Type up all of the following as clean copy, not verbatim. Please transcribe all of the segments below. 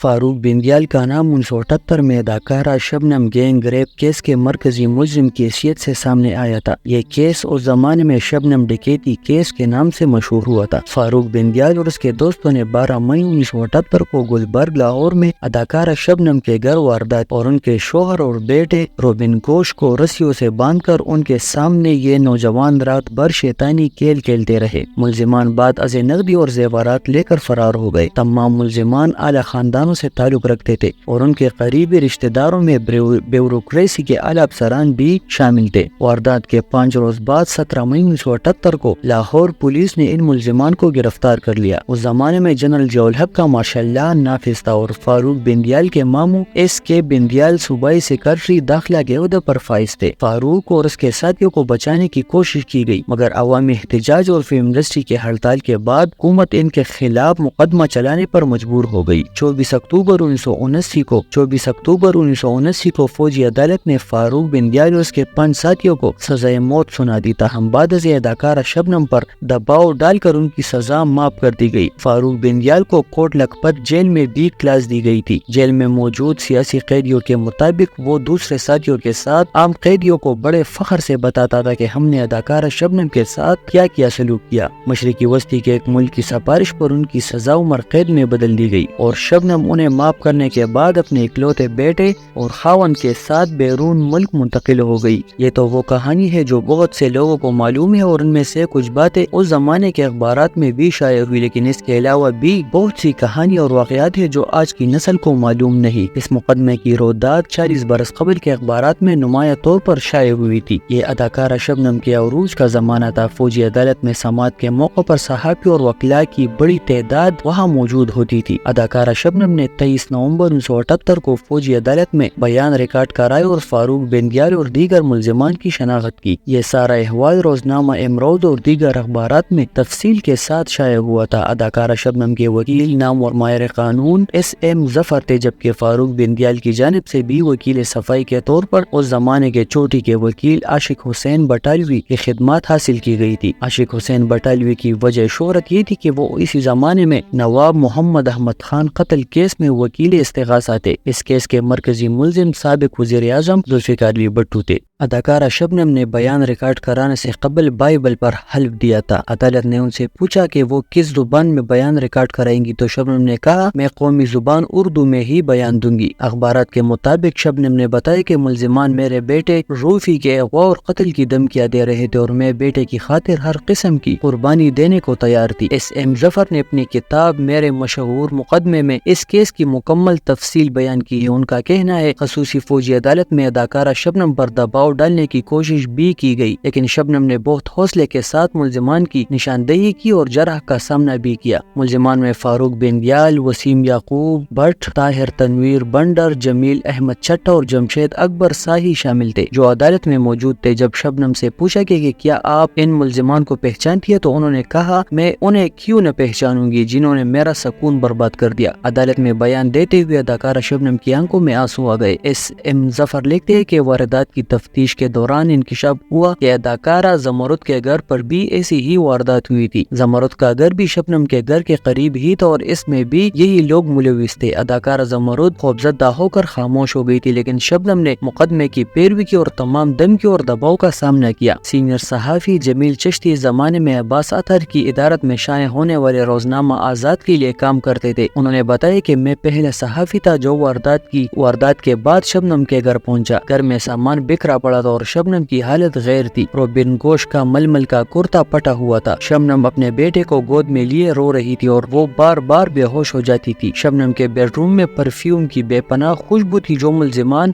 فاروق بندیال کا نام 1978 میں اداکارہ شبنم گینگ ریپ کیس کے مرکزی ملزم کی حیثیت سے سامنے آیا تھا۔ یہ کیس اس زمانے میں شبنم ڈکیتی کیس کے نام سے مشہور ہوا تھا۔ فاروق بندیال اور اس کے دوستوں نے 12 مئی 1978 کو گلبرگ لاہور میں اداکارہ شبنم کے گھر واردات اور ان کے شوہر اور بیٹے روبن گھوش کو رسیوں سے باندھ کر ان کے سامنے یہ نوجوان رات بھر شیطانی کھیل کھیلتے رہے۔ ملزمان بعد ازیں نقدی اور زیورات لے کر فرار ہو گئے۔ تمام ملزمان اعلیٰ خاندانوں سے تعلق رکھتے تھے اور ان کے قریبی رشتہ داروں میں بیوروکریسی کے اعلیٰ افسران بھی شامل تھے۔ واردات کے 5 روز بعد 17 مئی 1978 کو لاہور پولیس نے ان ملزمان کو گرفتار کر لیا۔ اس زمانے میں جنرل ضیاء الحق کا مارشل لا نافذ تھا اور فاروق بندیال کے ماموں ایس کے بندیال صوبائی سیکرٹری داخلہ کے عہدے پر فائز تھے۔ فاروق اور اس کے ساتھیوں کو بچانے کی کوشش کی گئی مگر عوامی احتجاج اور فلم انڈسٹری کے ہڑتال کے بعد حکومت ان کے خلاف مقدمہ چلانے پر مجبور ہو گئی۔ 24 اکتوبر 1979 کو فوجی عدالت نے فاروق بندیال اور اس کے 5 ساتھیوں کو سزائے موت سنا دی، تاہم بعد ازیں اداکارہ شبنم پر دباؤ ڈال کر ان کی سزا معاف کر دی گئی۔ فاروق بندیال کو کوٹ لکھپت جیل میں بھی کلاس دی گئی تھی۔ جیل میں موجود سیاسی قیدیوں کے مطابق وہ دوسرے ساتھیوں کے ساتھ عام قیدیوں کو بڑے فخر سے بتاتا تھا کہ ہم نے اداکارہ شبنم کے ساتھ کیا کیا سلوک کیا۔ مشرقی وسطی کے ایک ملک کی سفارش پر ان کی سزا عمر قید میں بدل دی گئی اور شبنم انہیں معاف کرنے کے بعد اپنے اکلوتے بیٹے اور خاوند کے ساتھ بیرون ملک منتقل ہو گئی۔ یہ تو وہ کہانی ہے جو بہت سے لوگوں کو معلوم ہے اور ان میں سے کچھ باتیں اس زمانے کے اخبارات میں بھی شائع ہوئی، لیکن اس کے علاوہ بھی بہت سی کہانی اور واقعات ہیں جو آج کی نسل کو معلوم نہیں۔ اس مقدمے کی رودات 40 برس قبل کے اخبارات میں نمایاں طور پر شائع ہوئی تھی۔ یہ اداکارہ شبنم کے عروج کا زمانہ تھا۔ فوجی عدالت میں سماعت کے موقع پر صحافی اور وکلاء کی بڑی تعداد وہاں موجود ہوتی تھی۔ اداکارہ شبنم نے 23 نومبر 1978 کو فوجی عدالت میں بیان ریکارڈ کرائے اور فاروق بندیال اور دیگر ملزمان کی شناخت کی۔ یہ سارا احوال روزنامہ امروز اور دیگر اخبارات میں تفصیل کے ساتھ شائع ہوا تھا۔ اداکارہ شبنم کے وکیل نام اور ماہر قانون ایس ایم ظفر تھے، جبکہ فاروق بندیال کی جانب سے بھی وکیل صفائی کے طور پر اس زمانے کے چوٹی کے وکیل عاشق حسین بٹالوی کی خدمات حاصل کی گئی تھی۔ عاشق حسین بٹالوی کی وجہ شہرت یہ تھی کہ وہ اسی زمانے میں نواب محمد احمد خان قتل کیس میں وکیل استغاثہ تھے۔ اس کیس کے مرکزی ملزم سابق وزیر اعظم ذوالفقار علی بھٹو تھے۔ اداکارہ شبنم نے بیان ریکارڈ کرانے سے قبل بائبل پر حلف دیا تھا۔ عدالت نے ان سے پوچھا کہ وہ کس زبان میں بیان ریکارڈ کرائیں گی تو شبنم نے کہا میں قومی زبان اردو میں ہی بیان دوں گی۔ اخبارات کے مطابق شبنم نے بتایا کہ ملزمان میرے بیٹے روفی کے اغوا اور قتل کی دھمکیاں دے رہے تھے اور میں بیٹے کی خاطر ہر قسم کی قربانی دینے کو تیار تھی۔ ایس ایم ظفر نے اپنی کتاب میرے مشہور مقدمے میں اس کیس کی مکمل تفصیل بیان کی ہے۔ ان کا کہنا ہے خصوصی فوجی عدالت میں اداکارہ شبنم پر دباؤ ڈالنے کی کوشش بھی کی گئی، لیکن شبنم نے بہت حوصلے کے ساتھ ملزمان کی نشاندہی کی اور جرح کا سامنا بھی کیا۔ ملزمان میں فاروق بندیال، وسیم یعقوب بٹ، طاہر تنویر بنڈر، جمیل احمد چٹھا اور جمشید اکبر ساہی شامل تھے جو عدالت میں موجود تھے۔ جب شبنم سے پوچھا کہ کیا آپ ان ملزمان کو پہچانتی ہے تو انہوں نے کہا میں انہیں کیوں نہ پہچانوں گی جنہوں نے میرا سکون برباد کر دیا۔ عدالت میں بیان دیتے ہوئے اداکارہ شبنم کی آنکھوں میں آنسو آ گئے۔ ایس ایم ظفر لکھتے ہیں کہ واردات کی تفتیش کے دوران انکشاف ہوا کہ اداکارہ زمرد کے گھر پر بھی ایسی ہی واردات ہوئی تھی۔ زمرد کا گھر بھی شبنم کے گھر کے قریب ہی تھا اور اس میں بھی یہی لوگ ملوث تھے۔ اداکارہ زمرد خوفزدہ ہو کر خاموش ہو گئی تھی، لیکن شبنم نے مقدمے کی پیروی کی اور تمام دھمکیوں اور دباؤ کا سامنا کیا۔ سینئر صحافی جمیل چشتی اس زمانے میں عباس اطہر کی ادارت میں شائع ہونے والے روزنامہ آزاد کے لیے کام کرتے تھے۔ انہوں نے بتایا کہ میں پہلا صحافی تھا جو واردات کے بعد شبنم کے گھر پہنچا۔ گھر میں سامان بکھرا پڑا تھا اور شبنم کی حالت غیر تھی۔ روبن گھوش کا ململ کا کرتا پٹا ہوا تھا۔ شبنم اپنے بیٹے کو گود میں لیے رو رہی تھی اور وہ بار بار بے ہوش ہو جاتی تھی۔ شبنم کے بیڈ روم میں پرفیوم کی بے پناہ خوشبو تھی جو ملزمان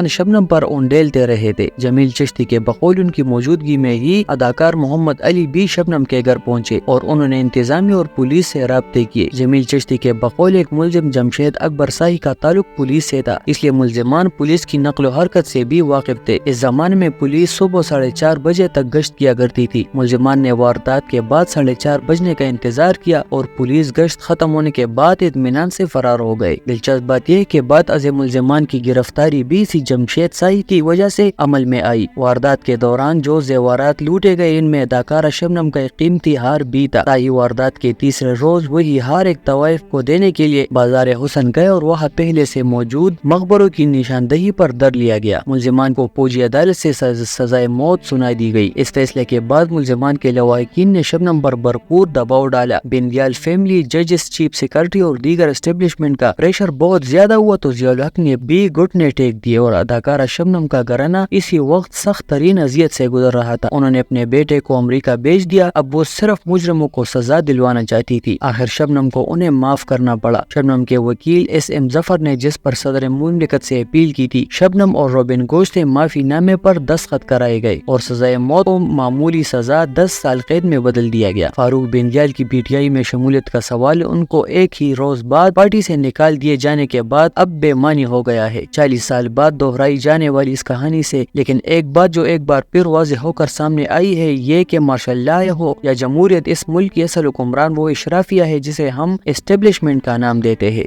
شبنم پر اونڈیلتے رہے تھے۔ جمیل چشتی کے بقول ان کی موجودگی میں ہی اداکار محمد علی بھی شبنم کے گھر پہنچے اور انہوں نے انتظامیہ اور پولیس سے رابطے کیے۔ جمیل چشتی کے بقول ایک ملزم جمشید اکبر ساہی کا تعلق پولیس سے تھا، اس لیے ملزمان پولیس کی نقل و حرکت سے بھی واقف تھے۔ اس زمانے میں پولیس صبح 4:30 بجے تک گشت کیا کرتی تھی۔ ملزمان نے واردات کے بعد 4:30 بجنے کا انتظار کیا اور پولیس گشت ختم ہونے کے بعد اطمینان سے فرار ہو گئے۔ دلچسپ بات یہ کہ بعد از ملزمان کی گرفتاری بھی اسی جمشید سائی کی وجہ سے عمل میں آئی۔ واردات کے دوران جو زیورات لوٹے گئے ان میں اداکارہ شبنم کا ایک قیمتی ہار بھی تھا۔ سائی واردات کے تیسرے روز وہی ہار ایک طوائف کو دینے کے لیے بازار حسن گئے اور وہاں پہلے سے موجود مقبروں کی نشاندہی پر در لیا گیا۔ ملزمان کو فوجی عدالت سے سزائے موت سنائی دی گئی۔ اس فیصلے کے بعد ملزمان کے لواحقین نے شبنم پر بھرپور دباؤ ڈالا۔ بندیال فیملی، ججز، چیف سیکرٹری اور دیگر اسٹیبلشمنٹ کا پریشر بہت زیادہ ہوا تو ضیاء الحق نے بھی گھٹنے ٹیک دیے اور اداکارہ شبنم کا گھرانہ اسی وقت سخت ترین اذیت سے گزر رہا تھا۔ انہوں نے اپنے بیٹے کو امریکہ بھیج دیا۔ اب وہ صرف مجرموں کو سزا دلوانا چاہتی تھی۔ آخر شبنم کو انہیں معاف کرنا پڑا۔ شبنم کے وکیل SM ظفر نے جس پر صدر مملکت سے اپیل کی تھی، شبنم اور روبن گوش سے معافی نامے پر دستخط کرائے گئے اور سزائے موت کو معمولی سزا 10 سال قید میں بدل دیا گیا۔ فاروق بندیال کی PTI میں شمولیت کا سوال ان کو ایک ہی روز بعد پارٹی سے نکال دیے جانے کے بعد اب بے معنی ہو گیا ہے۔ 40 سال بعد دہرائی جانے والی اس کہانی سے لیکن ایک بات جو ایک بار پھر واضح ہو کر سامنے آئی ہے یہ کہ مارشل لا ہو یا جمہوریت، اس ملک کی اصل حکمران وہ اشرافیہ ہے جسے ہم اسٹیبلشمنٹ کا نام دیتے ہیں۔